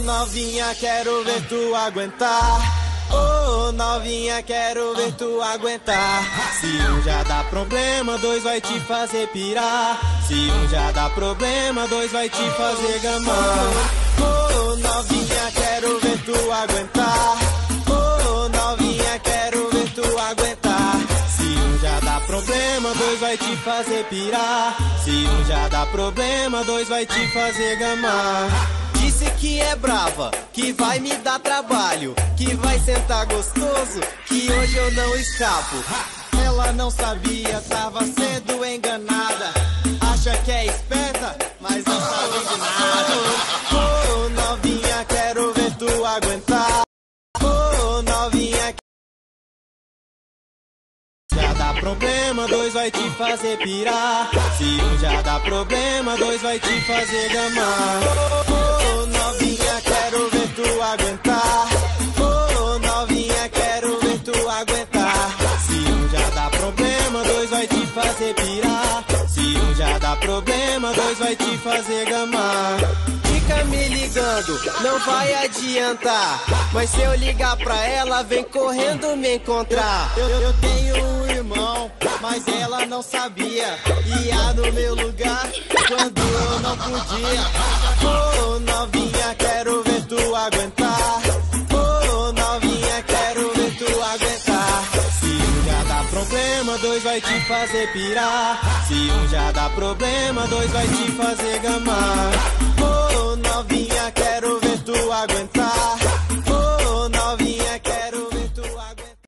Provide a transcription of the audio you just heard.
Novinha, quero ver tu aguentar. Oh, novinha, quero ver tu aguentar. Se um já dá problema, dois vai te fazer pirar. Se um já dá problema, dois vai te fazer gamar. Oh, novinha, quero ver tu aguentar. Oh, novinha, quero ver tu aguentar. Se um já dá problema, dois vai te fazer pirar. Se um já dá problema, dois vai te fazer gamar. Disse que é brava, que vai me dar trabalho, que vai sentar gostoso, que hoje eu não escapo. Ela não sabia, tava sendo enganada. Acha que é esperta, mas não sabe de nada. Oh, novinha, quero ver tu aguentar. Oh, novinha, já dá problema, dois vai te fazer pirar. Se um já dá problema, dois vai te fazer gamar. Oh, novinha, quero ver tu aguentar. Oh, novinha, quero ver tu aguentar. Se um já dá problema, dois vai te fazer pirar. Se um já dá problema, dois vai te fazer gamar. Fica me ligando, não vai adiantar. Mas se eu ligar pra ela, vem correndo me encontrar. Eu tenho um irmão, mas ela não sabia. Ia no meu lugar quando eu não podia. Oh, novinha, quero ver tu aguentar. Oh, novinha, quero ver tu aguentar. Se um já dá problema, dois vai te fazer pirar. Se um já dá problema, dois vai te fazer gamar. Oh, novinha, quero ver tu aguentar.